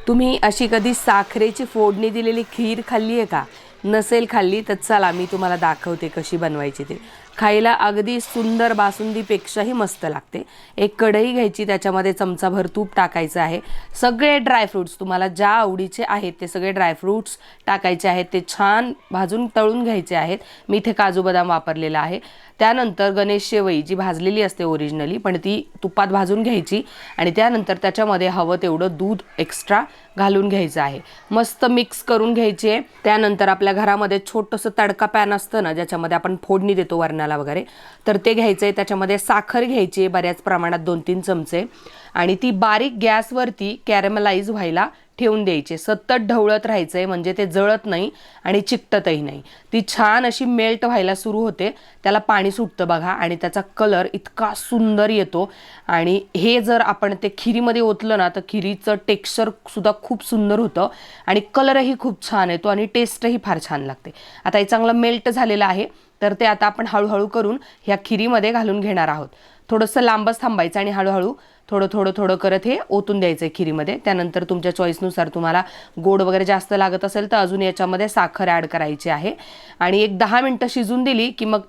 तुम्ही अशी कधी साखरेची फोडणी दिलेली खीर खाल्ली आहे का? नसेल खाल्ली तर चला मी तुम्हाला दाखवते कशी बनवायची ते. खायला अगदी सुंदर बासुंदीपेक्षाही मस्त लागते. एक कढई घ्यायची, त्याच्यामध्ये चमचाभर तूप टाकायचं आहे. सगळे ड्रायफ्रूट्स तुम्हाला ज्या आवडीचे आहेत ते सगळे ड्रायफ्रूट्स टाकायचे आहेत. ते छान भाजून तळून घ्यायचे आहेत. मी इथे काजू बदाम वापरलेला आहे. त्यानंतर गणेश शेवई जी भाजलेली असते ओरिजिनली, पण ती तुपात भाजून घ्यायची आणि त्यानंतर त्याच्यामध्ये हवं तेवढं दूध एक्स्ट्रा घालून घ्यायचं आहे. मस्त मिक्स करून घ्यायचे. त्यानंतर आपल्या घरामध्ये छोटंसं तडका पॅन असतं ना, ज्याच्यामध्ये आपण फोडणी देतो वरणाला वगैरे, तर ते घ्यायचं आहे. त्याच्यामध्ये साखर घ्यायची आहे बऱ्याच प्रमाणात, 2-3 चमचे, आणि ती बारीक गॅसवरती कॅरमलाइज व्हायला ठेवून द्यायचे. सतत ढवळत राहायचं आहे, म्हणजे ते जळत नाही आणि चिकटतही नाही. ती छान अशी मेल्ट व्हायला सुरू होते. त्याला पाणी सुटतं बघा आणि त्याचा कलर इतका सुंदर येतो. आणि हे जर आपण ते खिरीमध्ये ओतलं ना तर खिरीचं टेक्स्चर सुद्धा खूप सुंदर होतं आणि कलरही खूप छान येतो आणि टेस्टही फार छान लागते. आता हे चांगलं मेल्ट झालेलं आहे, तर ते आता आपण हळूहळू करून ह्या खिरीमध्ये घालून घेणार आहोत. थोडंसं लांबच थांबायचं आणि हळूहळू थोडं करत हे ओतून द्यायचं आहे खिरीमध्ये. त्यानंतर तुमच्या चॉईसनुसार तुम्हाला गोड वगैरे जास्त लागत असेल तर अजून याच्यामध्ये साखर ॲड करायची आहे. आणि एक 10 मिनटं शिजून दिली की मग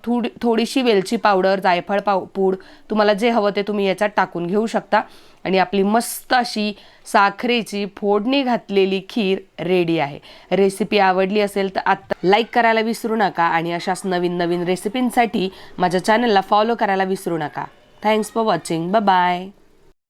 थोडीशी वेलची पावडर, जायफळ पूड, तुम्हाला जे हवं ते तुम्ही याच्यात टाकून घेऊ शकता. आणि आपली मस्त अशी साखरेची फोडणी घातलेली खीर रेडी आहे. रेसिपी आवडली असेल तर आत्ता लाईक करायला विसरू नका आणि अशाच नवीन रेसिपींसाठी माझ्या चॅनलला फॉलो करायला विसरू नका. Thanks for watching. Bye bye.